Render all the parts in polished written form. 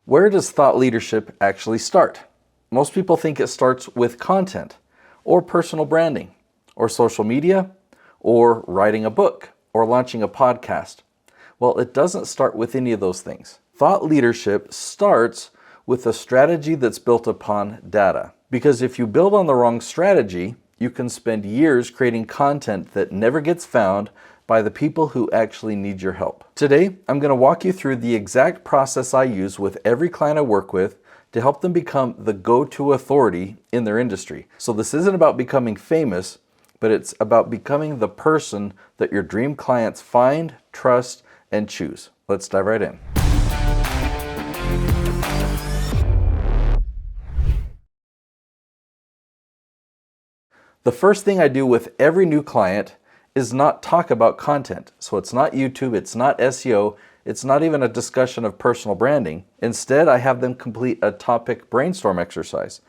Where does thought leadership actually start? Most people think it starts with content, or personal branding, or social media, or writing a book, or launching a podcast. Well, it doesn't start with any of those things. Thought leadership starts with a strategy that's built upon data. Because if you build on the wrong strategy, you can spend years creating content that never gets found by the people who actually need your help. Today, I'm going to walk you through the exact process I use with every client I work with to help them become the go-to authority in their industry. So this isn't about becoming famous, but it's about becoming the person that your dream clients find, trust, and choose. Let's dive right in. The first thing I do with every new client is not talk about content. So it's not YouTube, it's not SEO, it's not even a discussion of personal branding. Instead, I have them complete a topic brainstorm exercise.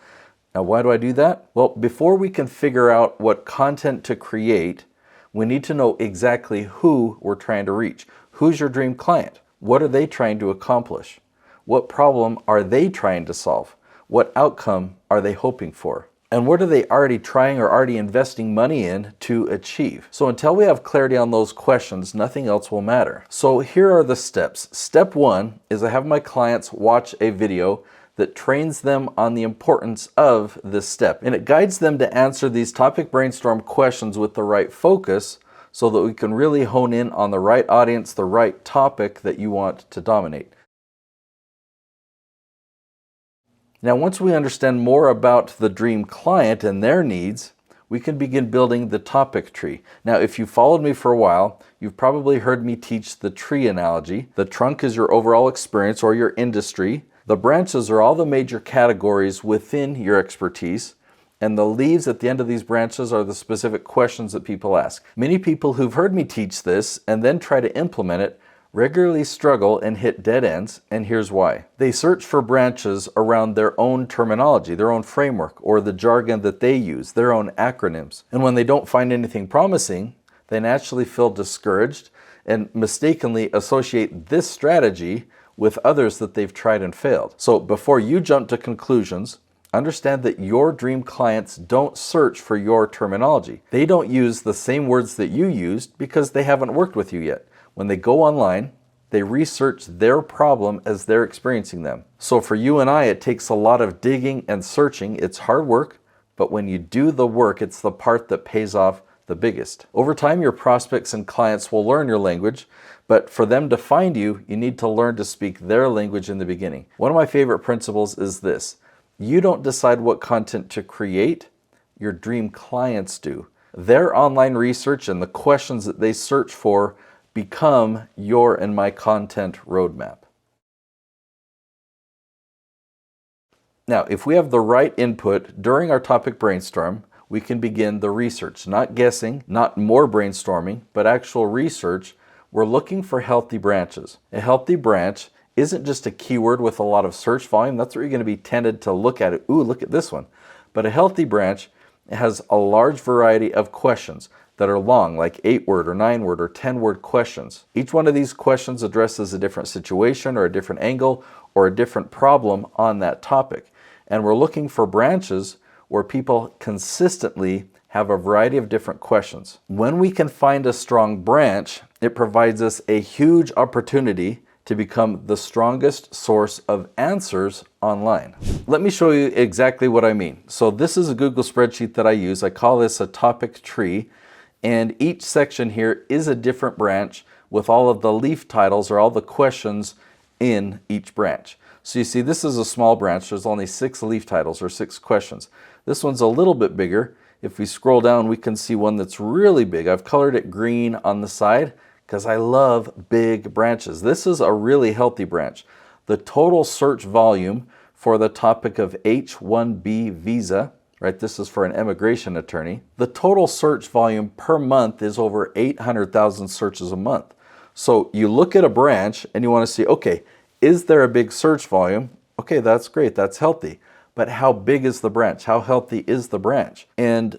Now, why do I do that? Well, before we can figure out what content to create, we need to know exactly who we're trying to reach. Who's your dream client? What are they trying to accomplish? What problem are they trying to solve? What outcome are they hoping for? And what are they already trying or already investing money in to achieve? So until we have clarity on those questions, nothing else will matter. So here are the steps. Step one is I have my clients watch a video that trains them on the importance of this step. And it guides them to answer these topic brainstorm questions with the right focus so that we can really hone in on the right audience, the right topic that you want to dominate. Now, once we understand more about the dream client and their needs, we can begin building the topic tree. Now, if you've followed me for a while, you've probably heard me teach the tree analogy. The trunk is your overall experience or your industry. The branches are all the major categories within your expertise. And the leaves at the end of these branches are the specific questions that people ask. Many people who've heard me teach this and then try to implement it regularly struggle and hit dead ends, and here's why. They search for branches around their own terminology, their own framework, or the jargon that they use, their own acronyms. And when they don't find anything promising, they naturally feel discouraged and mistakenly associate this strategy with others that they've tried and failed. So before you jump to conclusions, understand that your dream clients don't search for your terminology. They don't use the same words that you used because they haven't worked with you yet. When they go online, they research their problem as they're experiencing them. So for you and I, it takes a lot of digging and searching. It's hard work, but when you do the work, it's the part that pays off the biggest. Over time, your prospects and clients will learn your language, but for them to find you, you need to learn to speak their language in the beginning. One of my favorite principles is this: you don't decide what content to create, your dream clients do. Their online research and the questions that they search for become your and my content roadmap. Now, if we have the right input during our topic brainstorm, we can begin the research. Not guessing, not more brainstorming, but actual research. We're looking for healthy branches. A healthy branch isn't just a keyword with a lot of search volume. That's where you're going to be tended to look at it. Ooh, look at this one. But a healthy branch has a large variety of questions that are long, like 8-word or 9-word or 10-word questions. Each one of these questions addresses a different situation or a different angle or a different problem on that topic. And we're looking for branches where people consistently have a variety of different questions. When we can find a strong branch, it provides us a huge opportunity to become the strongest source of answers online. Let me show you exactly what I mean. So this is a Google spreadsheet that I use. I call this a topic tree. And each section here is a different branch with all of the leaf titles or all the questions in each branch. So you see, this is a small branch. There's only 6 leaf titles or 6 questions. This one's a little bit bigger. If we scroll down, we can see one that's really big. I've colored it green on the side because I love big branches. This is a really healthy branch. The total search volume for the topic of H-1B visa, right? This is for an immigration attorney. The total search volume per month is over 800,000 searches a month. So you look at a branch and you want to see, okay, is there a big search volume? Okay, that's great, that's healthy. But how big is the branch? How healthy is the branch? And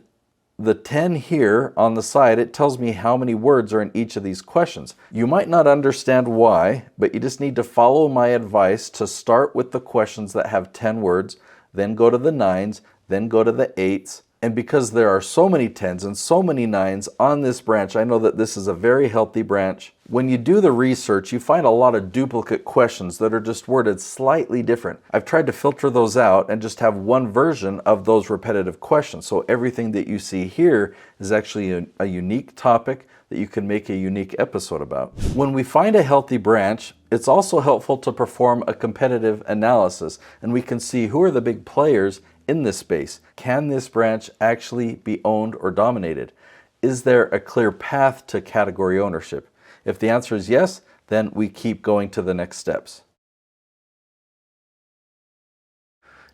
The 10 here on the side, it tells me how many words are in each of these questions. You might not understand why, but you just need to follow my advice to start with the questions that have 10 words, then go to the 9s, then go to the 8s. And because there are so many 10s and so many 9s on this branch, I know that this is a very healthy branch. When you do the research, you find a lot of duplicate questions that are just worded slightly different. I've tried to filter those out and just have one version of those repetitive questions. So everything that you see here is actually a unique topic that you can make a unique episode about. When we find a healthy branch, it's also helpful to perform a competitive analysis, and we can see who are the big players in this space. Can this branch actually be owned or dominated? Is there a clear path to category ownership? If the answer is yes, then we keep going to the next steps.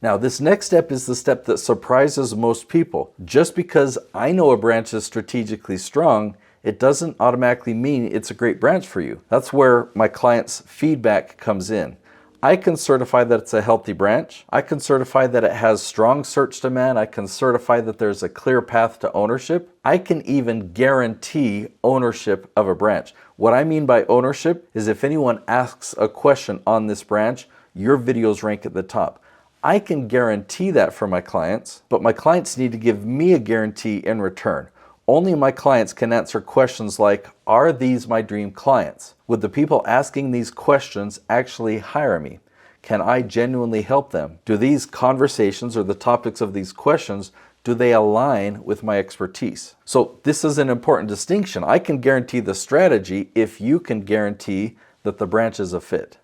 Now, this next step is the step that surprises most people. Just because I know a branch is strategically strong, it doesn't automatically mean it's a great branch for you. That's where my client's feedback comes in. I can certify that it's a healthy branch. I can certify that it has strong search demand. I can certify that there's a clear path to ownership. I can even guarantee ownership of a branch. What I mean by ownership is if anyone asks a question on this branch, your videos rank at the top. I can guarantee that for my clients, but my clients need to give me a guarantee in return. Only my clients can answer questions like, are these my dream clients? Would the people asking these questions actually hire me? Can I genuinely help them? Do these conversations or the topics of these questions, do they align with my expertise? So this is an important distinction. I can guarantee the strategy if you can guarantee that the branch is a fit.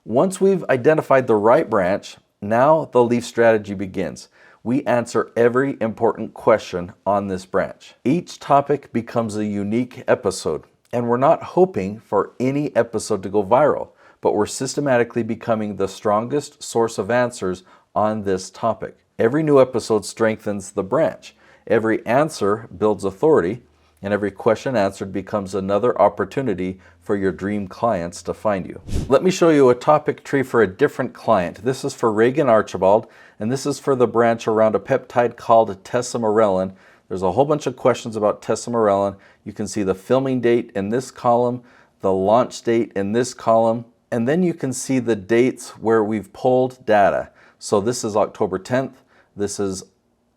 Once we've identified the right branch, now the leaf strategy begins. We answer every important question on this branch. Each topic becomes a unique episode, and we're not hoping for any episode to go viral, but we're systematically becoming the strongest source of answers on this topic. Every new episode strengthens the branch. Every answer builds authority, and every question answered becomes another opportunity for your dream clients to find you. Let me show you a topic tree for a different client. This is for Reagan Archibald, and this is for the branch around a peptide called tesamorelin. There's a whole bunch of questions about tesamorelin. You can see the filming date in this column, the launch date in this column, and then you can see the dates where we've pulled data. So this is October 10th, this is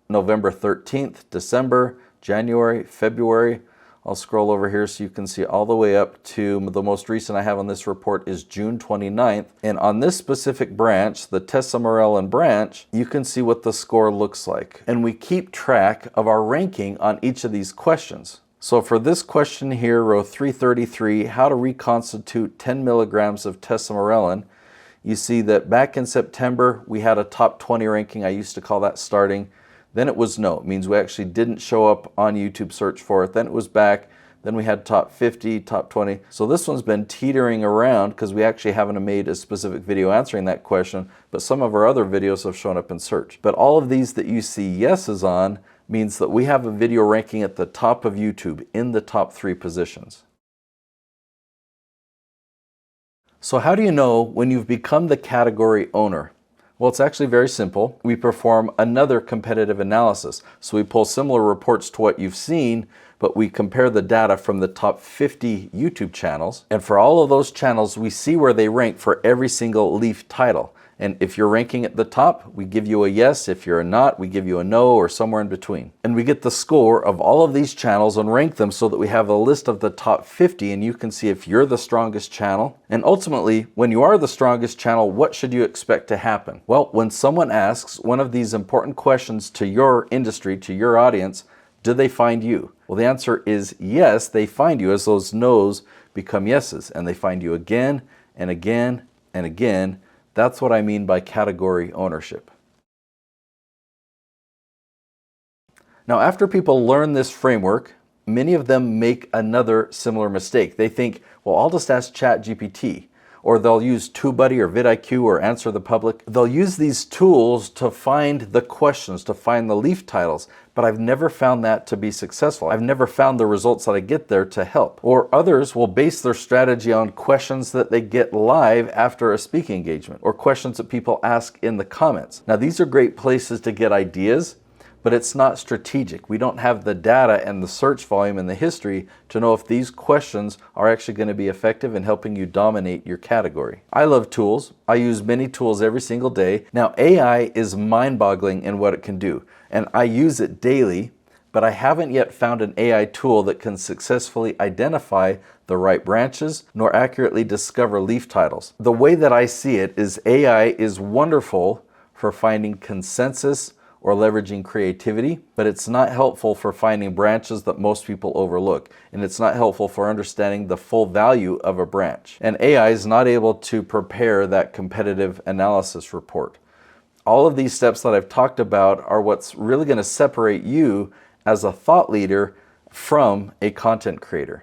November 13th, December, January, February. I'll scroll over here so you can see all the way up to the most recent I have on this report is June 29th. And on this specific branch, the tesamorelin branch, you can see what the score looks like. And we keep track of our ranking on each of these questions. So for this question here, row 333, how to reconstitute 10 milligrams of tesamorelin, you see that back in September, we had a top 20 ranking. I used to call that starting. Then it was no. It means we actually didn't show up on YouTube search for it. Then it was back. Then we had top 50, top 20. So this one's been teetering around because we actually haven't made a specific video answering that question, but some of our other videos have shown up in search. But all of these that you see yeses on means that we have a video ranking at the top of YouTube in the top 3 positions. So how do you know when you've become the category owner? Well, it's actually very simple. We perform another competitive analysis. So we pull similar reports to what you've seen, but we compare the data from the top 50 YouTube channels. And for all of those channels, we see where they rank for every single leaf title. And if you're ranking at the top, we give you a yes. If you're not, we give you a no or somewhere in between. And we get the score of all of these channels and rank them so that we have a list of the top 50 and you can see if you're the strongest channel. And ultimately, when you are the strongest channel, what should you expect to happen? Well, when someone asks one of these important questions to your industry, to your audience, do they find you? Well, the answer is yes, they find you as those no's become yeses and they find you again and again and again. That's what I mean by category ownership. Now, after people learn this framework, many of them make another similar mistake. They think, well, I'll just ask ChatGPT. or they'll use TubeBuddy or vidIQ or Answer the Public. They'll use these tools to find the questions, to find the leaf titles, but I've never found that to be successful. I've never found the results that I get there to help. Or others will base their strategy on questions that they get live after a speaking engagement, or questions that people ask in the comments. Now, these are great places to get ideas, but it's not strategic. We don't have the data and the search volume and the history to know if these questions are actually going to be effective in helping you dominate your category. I love tools. I use many tools every single day. Now, AI is mind-boggling in what it can do, and I use it daily, but I haven't yet found an AI tool that can successfully identify the right branches nor accurately discover leaf titles. The way that I see it is AI is wonderful for finding consensus or leveraging creativity, but it's not helpful for finding branches that most people overlook, and it's not helpful for understanding the full value of a branch. And AI is not able to prepare that competitive analysis report. All of these steps that I've talked about are what's really going to separate you as a thought leader from a content creator.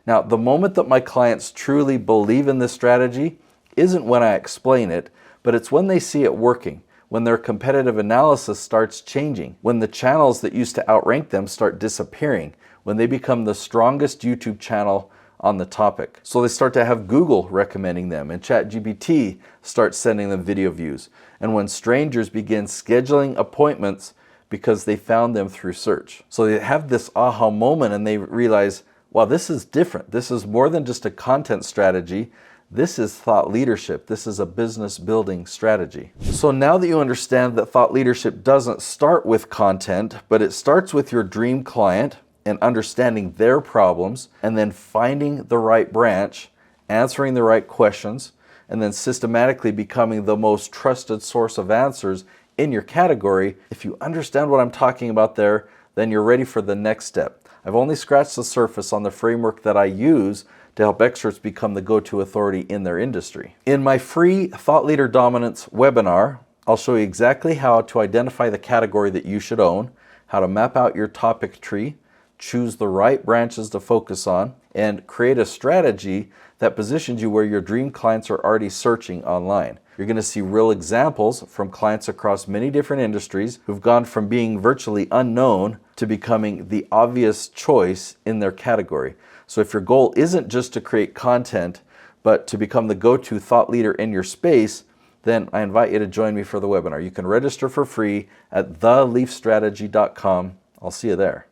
Now, the moment that my clients truly believe in this strategy isn't when I explain it, but it's when they see it working, when their competitive analysis starts changing, when the channels that used to outrank them start disappearing, when they become the strongest YouTube channel on the topic. So they start to have Google recommending them, and ChatGPT starts sending them video views, and when strangers begin scheduling appointments because they found them through search. So they have this aha moment and they realize, wow, this is different. This is more than just a content strategy. This is thought leadership. This is a business building strategy. So now that you understand that thought leadership doesn't start with content, but it starts with your dream client and understanding their problems, and then finding the right branch, answering the right questions, and then systematically becoming the most trusted source of answers in your category. If you understand what I'm talking about there, then you're ready for the next step. I've only scratched the surface on the framework that I use to help experts become the go-to authority in their industry. In my free Thought Leader Dominance webinar, I'll show you exactly how to identify the category that you should own, how to map out your topic tree, choose the right branches to focus on, and create a strategy that positions you where your dream clients are already searching online. You're going to see real examples from clients across many different industries who've gone from being virtually unknown to becoming the obvious choice in their category. So if your goal isn't just to create content, but to become the go-to thought leader in your space, then I invite you to join me for the webinar. You can register for free at theleafstrategy.com. I'll see you there.